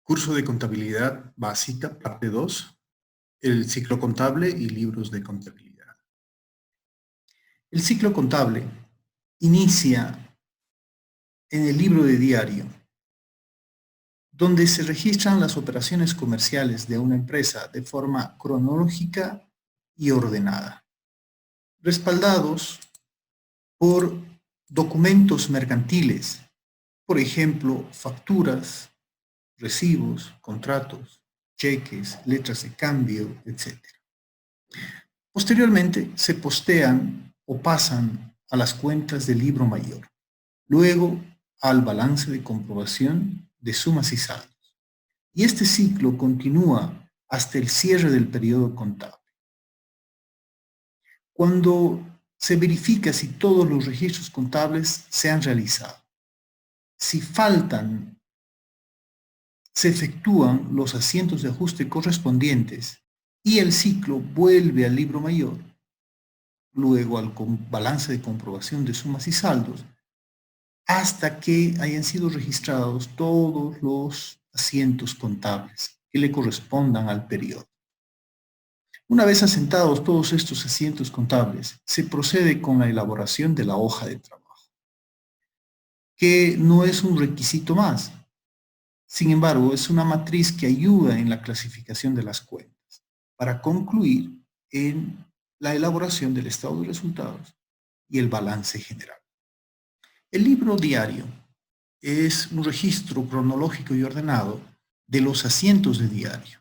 Curso de Contabilidad Básica, parte 2, el ciclo contable y libros de contabilidad. El ciclo contable inicia en el libro de diario, donde se registran las operaciones comerciales de una empresa de forma cronológica y ordenada, respaldados por documentos mercantiles, por ejemplo, facturas, recibos, contratos, cheques, letras de cambio, etc. Posteriormente se postean o pasan a las cuentas del libro mayor, luego al balance de comprobación de sumas y saldos. Y este ciclo continúa hasta el cierre del periodo contable. Cuando se verifica si todos los registros contables se han realizado. Si faltan, se efectúan los asientos de ajuste correspondientes y el ciclo vuelve al libro mayor, luego al balance de comprobación de sumas y saldos, hasta que hayan sido registrados todos los asientos contables que le correspondan al periodo. Una vez asentados todos estos asientos contables, se procede con la elaboración de la hoja de trabajo, que no es un requisito más. Sin embargo, es una matriz que ayuda en la clasificación de las cuentas para concluir en la elaboración del estado de resultados y el balance general. El libro diario es un registro cronológico y ordenado de los asientos de diario,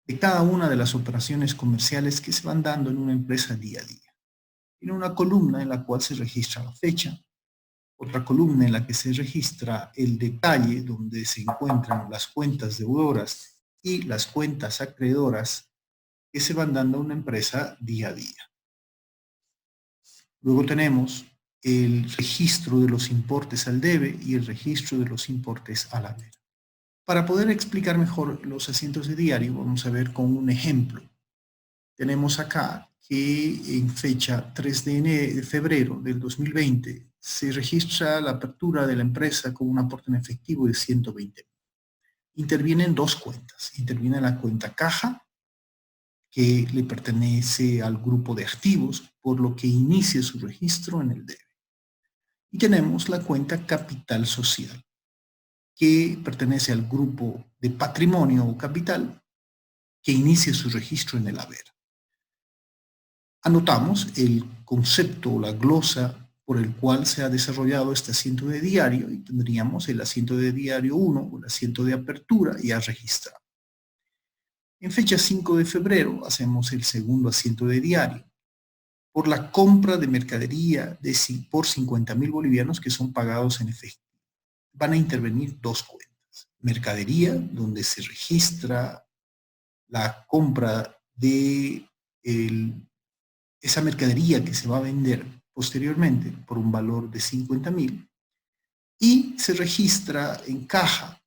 de cada una de las operaciones comerciales que se van dando en una empresa día a día. Tiene una columna en la cual se registra la fecha, otra columna en la que se registra el detalle donde se encuentran las cuentas deudores y las cuentas acreedoras que se van dando a una empresa día a día. Luego tenemos el registro de los importes al debe y el registro de los importes al haber. Para poder explicar mejor los asientos de diario, vamos a ver con un ejemplo. Tenemos acá que en fecha 3 de febrero del 2020 se registra la apertura de la empresa con un aporte en efectivo de 120. Intervienen dos cuentas. Interviene la cuenta caja, que le pertenece al grupo de activos, por lo que inicia su registro en el debe. Y tenemos la cuenta capital social, que pertenece al grupo de patrimonio o capital, que inicia su registro en el haber. Anotamos el concepto o la glosa por el cual se ha desarrollado este asiento de diario y tendríamos el asiento de diario 1 o el asiento de apertura ya registrado. En fecha 5 de febrero hacemos el segundo asiento de diario por la compra de mercadería por 50.000 bolivianos que son pagados en efectivo. Van a intervenir dos cuentas. Mercadería, donde se registra la compra de esa mercadería que se va a vender posteriormente por un valor de 50.000 y se registra en caja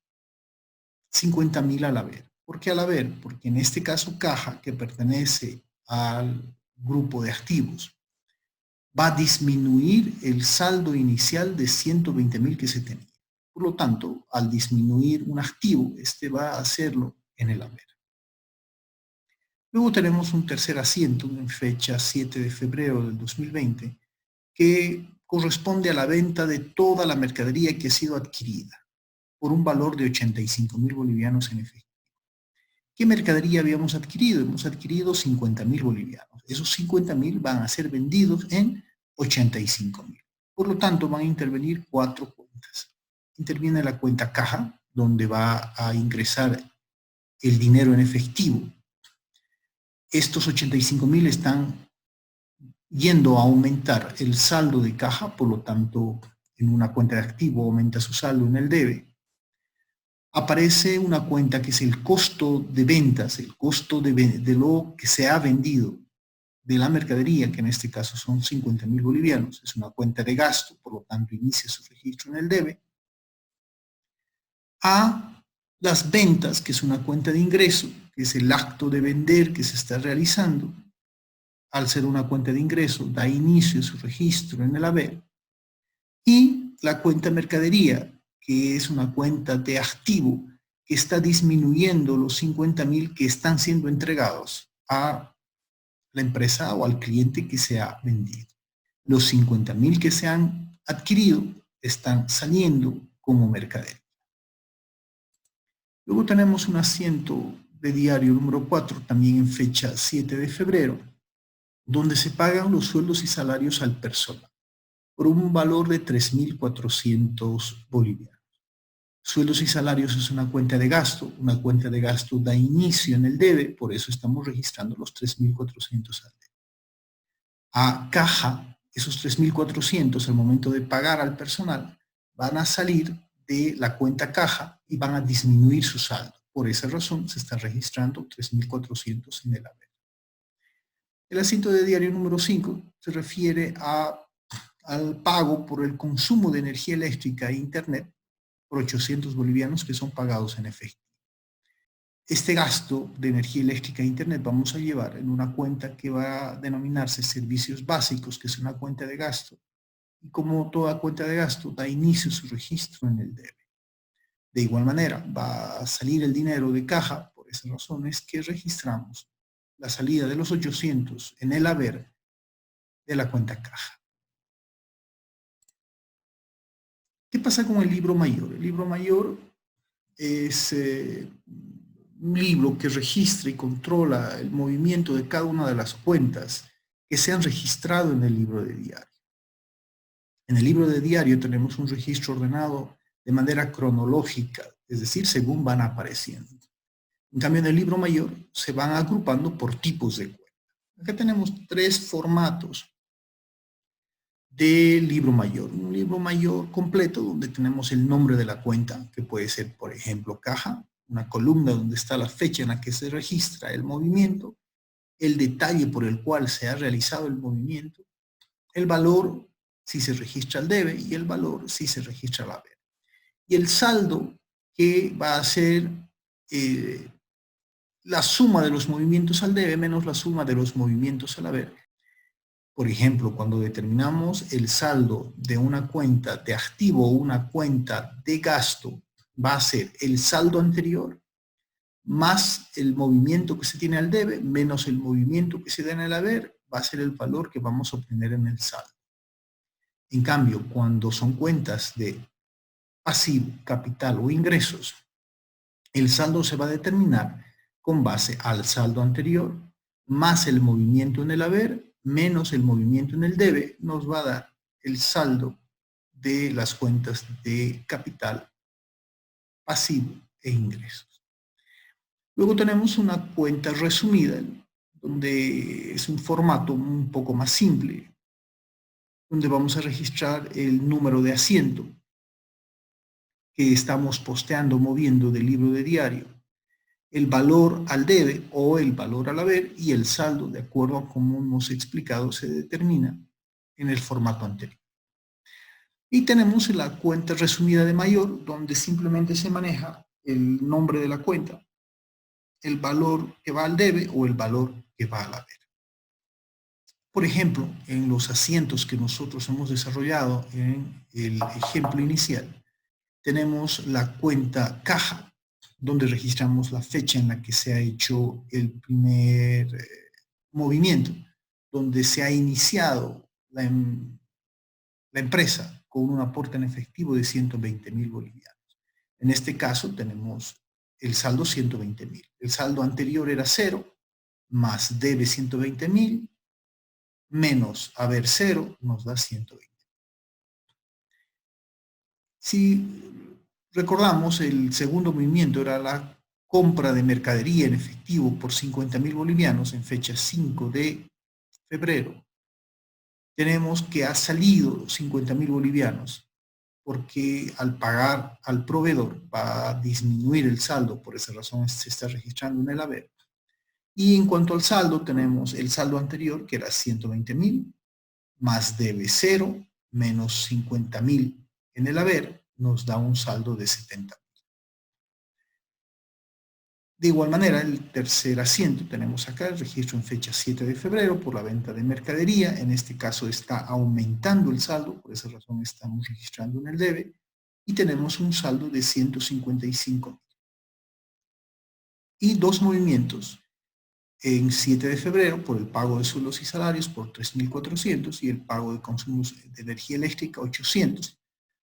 50.000 al haber. ¿Por qué al haber? Porque en este caso caja, que pertenece al grupo de activos, va a disminuir el saldo inicial de 120.000 que se tenía. Por lo tanto, al disminuir un activo, este va a hacerlo en el haber. Luego tenemos un tercer asiento en fecha 7 de febrero del 2020 que corresponde a la venta de toda la mercadería que ha sido adquirida por un valor de 85.000 bolivianos en efectivo. ¿Qué mercadería habíamos adquirido? Hemos adquirido 50.000 bolivianos. Esos 50.000 van a ser vendidos en 85.000. Por lo tanto, van a intervenir cuatro cuentas. Interviene la cuenta caja, donde va a ingresar el dinero en efectivo. Estos 85.000 están yendo a aumentar el saldo de caja, por lo tanto, en una cuenta de activo aumenta su saldo en el debe. Aparece una cuenta que es el costo de ventas, el costo de lo que se ha vendido de la mercadería, que en este caso son 50.000 bolivianos. Es una cuenta de gasto, por lo tanto inicia su registro en el debe. A las ventas, que es una cuenta de ingreso, que es el acto de vender que se está realizando. Al ser una cuenta de ingreso, da inicio a su registro en el haber. Y la cuenta mercadería, que es una cuenta de activo que está disminuyendo los 50.000 que están siendo entregados a la empresa o al cliente que se ha vendido. Los 50.000 que se han adquirido están saliendo como mercadería. Luego tenemos un asiento de diario número 4, también en fecha 7 de febrero, donde se pagan los sueldos y salarios al personal por un valor de 3.400 bolivianos. Sueldos y salarios es una cuenta de gasto da inicio en el debe, por eso estamos registrando los 3.400 al debe. A caja, esos 3.400 al momento de pagar al personal van a salir de la cuenta caja y van a disminuir su saldo. Por esa razón se está registrando 3.400 en el haber. El asiento de diario número 5 se refiere al pago por el consumo de energía eléctrica e internet por 800 bolivianos que son pagados en efectivo. Este gasto de energía eléctrica e internet vamos a llevar en una cuenta que va a denominarse servicios básicos, que es una cuenta de gasto. Y como toda cuenta de gasto, da inicio su registro en el debe. De igual manera, va a salir el dinero de caja, por esas razones que registramos la salida de los 800 en el haber de la cuenta caja. ¿Qué pasa con el libro mayor? El libro mayor es un libro que registra y controla el movimiento de cada una de las cuentas que se han registrado en el libro de diario. En el libro de diario tenemos un registro ordenado de manera cronológica, es decir, según van apareciendo. En cambio, en el libro mayor se van agrupando por tipos de cuenta. Acá tenemos 3 formatos del libro mayor. Un libro mayor completo donde tenemos el nombre de la cuenta, que puede ser, por ejemplo, caja, una columna donde está la fecha en la que se registra el movimiento, el detalle por el cual se ha realizado el movimiento, el valor si se registra el debe y el valor si se registra el haber. Y el saldo que va a ser la suma de los movimientos al debe menos la suma de los movimientos al haber. Por ejemplo, cuando determinamos el saldo de una cuenta de activo o una cuenta de gasto, va a ser el saldo anterior más el movimiento que se tiene al debe menos el movimiento que se da en el haber, va a ser el valor que vamos a obtener en el saldo. En cambio, cuando son cuentas de pasivo, capital o ingresos, el saldo se va a determinar con base al saldo anterior más el movimiento en el haber menos el movimiento en el debe, nos va a dar el saldo de las cuentas de capital, pasivo e ingresos. Luego tenemos una cuenta resumida, donde es un formato un poco más simple, donde vamos a registrar el número de asiento que estamos posteando, moviendo del libro de diario, el valor al debe o el valor al haber y el saldo, de acuerdo a como hemos explicado, se determina en el formato anterior. Y tenemos la cuenta resumida de mayor, donde simplemente se maneja el nombre de la cuenta, el valor que va al debe o el valor que va al haber. Por ejemplo, en los asientos que nosotros hemos desarrollado en el ejemplo inicial, tenemos la cuenta caja, donde registramos la fecha en la que se ha hecho el primer movimiento, donde se ha iniciado la empresa con un aporte en efectivo de 120.000 bolivianos. En este caso tenemos el saldo 120.000. El saldo anterior era 0, más debe 120.000, menos haber 0, nos da 120. Si recordamos, el segundo movimiento era la compra de mercadería en efectivo por 50.000 bolivianos en fecha 5 de febrero. Tenemos que ha salido 50.000 bolivianos porque al pagar al proveedor va a disminuir el saldo, por esa razón se está registrando en el haber. Y en cuanto al saldo, tenemos el saldo anterior, que era 120.000, más debe 0, menos 50.000 en el haber, nos da un saldo de 70.000. De igual manera, el tercer asiento tenemos acá el registro en fecha 7 de febrero por la venta de mercadería. En este caso está aumentando el saldo, por esa razón estamos registrando en el debe. Y tenemos un saldo de 155.000. y dos movimientos en 7 de febrero por el pago de sueldos y salarios por 3.400 y el pago de consumos de energía eléctrica 800,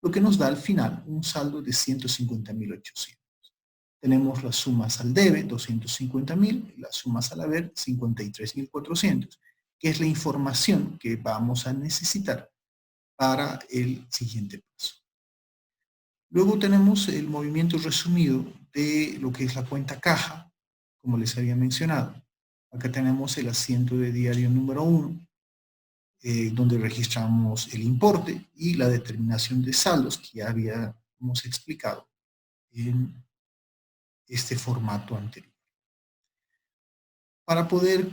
lo que nos da al final un saldo de 150.800. Tenemos las sumas al debe, 250.000, y las sumas al haber, 53.400, que es la información que vamos a necesitar para el siguiente paso. Luego tenemos el movimiento resumido de lo que es la cuenta caja, como les había mencionado. Acá tenemos el asiento de diario número 1, donde registramos el importe y la determinación de saldos que ya habíamos explicado en este formato anterior. Para poder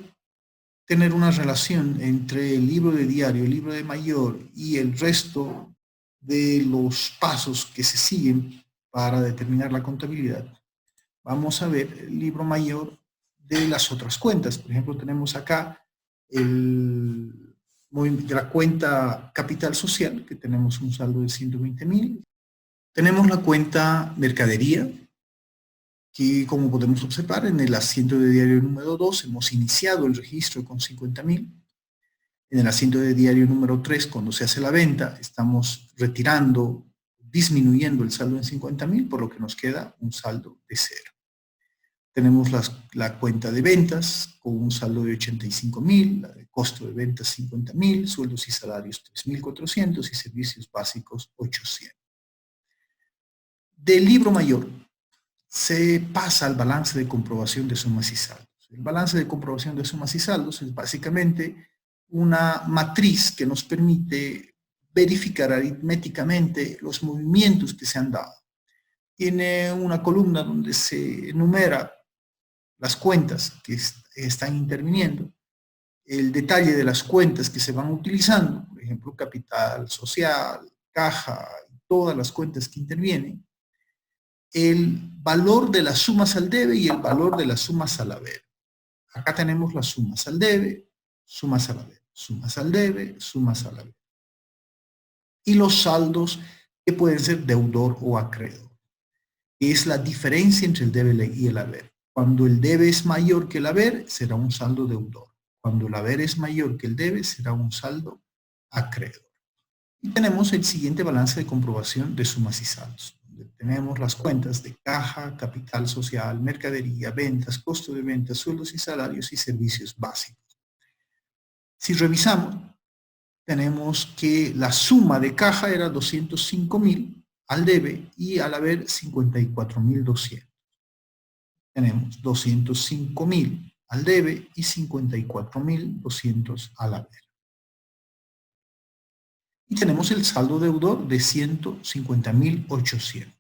tener una relación entre el libro de diario, el libro de mayor y el resto de los pasos que se siguen para determinar la contabilidad, vamos a ver el libro mayor de las otras cuentas. Por ejemplo, tenemos acá de la cuenta capital social, que tenemos un saldo de 120.000. Tenemos la cuenta mercadería, que como podemos observar en el asiento de diario número 2 hemos iniciado el registro con 50.000. En el asiento de diario número 3, cuando se hace la venta, estamos retirando, disminuyendo el saldo en 50.000, por lo que nos queda un saldo de 0. Tenemos la cuenta de ventas con un saldo de 85.000, la de costo de ventas 50.000, sueldos y salarios 3.400 y servicios básicos 800. Del libro mayor se pasa al balance de comprobación de sumas y saldos. El balance de comprobación de sumas y saldos es básicamente una matriz que nos permite verificar aritméticamente los movimientos que se han dado. Tiene una columna donde se enumera las cuentas que están interviniendo, el detalle de las cuentas que se van utilizando, por ejemplo, capital social, caja, todas las cuentas que intervienen, el valor de las sumas al debe y el valor de las sumas al haber. Acá tenemos las sumas al debe, sumas al haber, sumas al debe, sumas al haber. Y los saldos que pueden ser deudor o acreedor. Es la diferencia entre el debe y el haber. Cuando el debe es mayor que el haber, será un saldo deudor. Cuando el haber es mayor que el debe, será un saldo acreedor. Y tenemos el siguiente balance de comprobación de sumas y saldos. Tenemos las cuentas de caja, capital social, mercadería, ventas, costo de ventas, sueldos y salarios y servicios básicos. Si revisamos, tenemos que la suma de caja era 205.000 al debe y al haber 54.200. Tenemos 205.000 al debe y 54.200 al haber. Y tenemos el saldo deudor de 150.800,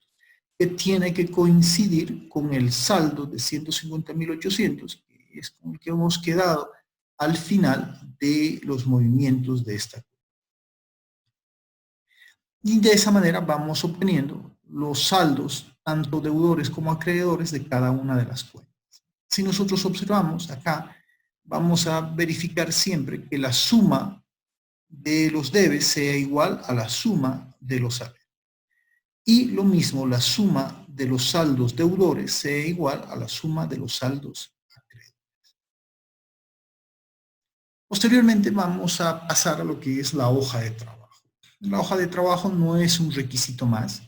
que tiene que coincidir con el saldo de 150.800, que es con el que hemos quedado al final de los movimientos de esta cuenta. Y de esa manera vamos obteniendo los saldos, tanto deudores como acreedores, de cada una de las cuentas. Si nosotros observamos acá, vamos a verificar siempre que la suma de los debes sea igual a la suma de los haberes. Y lo mismo, la suma de los saldos deudores sea igual a la suma de los saldos acreedores. Posteriormente vamos a pasar a lo que es la hoja de trabajo. La hoja de trabajo no es un requisito más,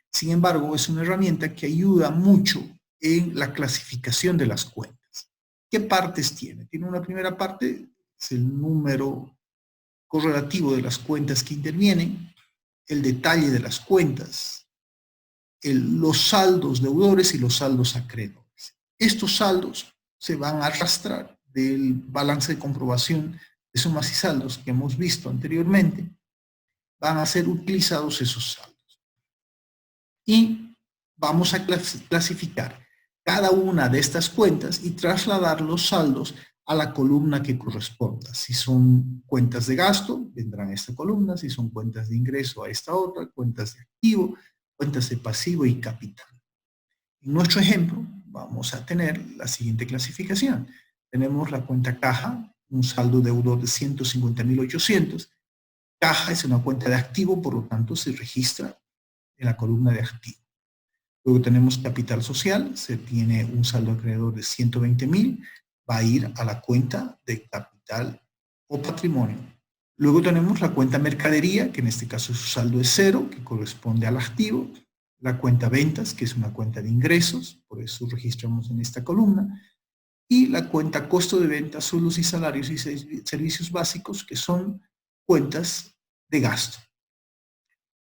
sin embargo es una herramienta que ayuda mucho en la clasificación de las cuentas. ¿Qué partes tiene? Tiene una primera parte, es el número correlativo de las cuentas que intervienen, el detalle de las cuentas, los saldos deudores y los saldos acreedores. Estos saldos se van a arrastrar del balance de comprobación de sumas y saldos que hemos visto anteriormente. Van a ser utilizados esos saldos. Y vamos a clasificar cada una de estas cuentas y trasladar los saldos a la columna que corresponda. Si son cuentas de gasto, vendrán a esta columna. Si son cuentas de ingreso, a esta otra. Cuentas de activo, cuentas de pasivo y capital. En nuestro ejemplo, vamos a tener la siguiente clasificación. Tenemos la cuenta caja, un saldo deudor de 150.800. Caja es una cuenta de activo, por lo tanto se registra en la columna de activo. Luego tenemos capital social, se tiene un saldo acreedor de 120.000, va a ir a la cuenta de capital o patrimonio. Luego tenemos la cuenta mercadería, que en este caso su saldo es 0, que corresponde al activo. La cuenta ventas, que es una cuenta de ingresos, por eso registramos en esta columna. Y la cuenta costo de ventas, sueldos y salarios y servicios básicos, que son cuentas de gasto.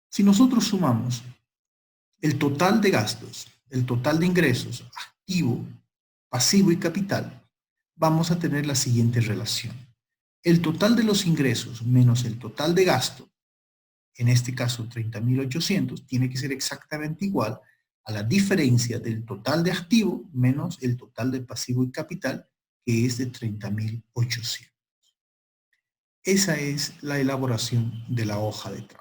Si nosotros sumamos el total de gastos, el total de ingresos, activo, pasivo y capital, vamos a tener la siguiente relación. El total de los ingresos menos el total de gasto, en este caso 30.800, tiene que ser exactamente igual a la diferencia del total de activo menos el total de pasivo y capital, que es de 30.800. Esa es la elaboración de la hoja de trabajo.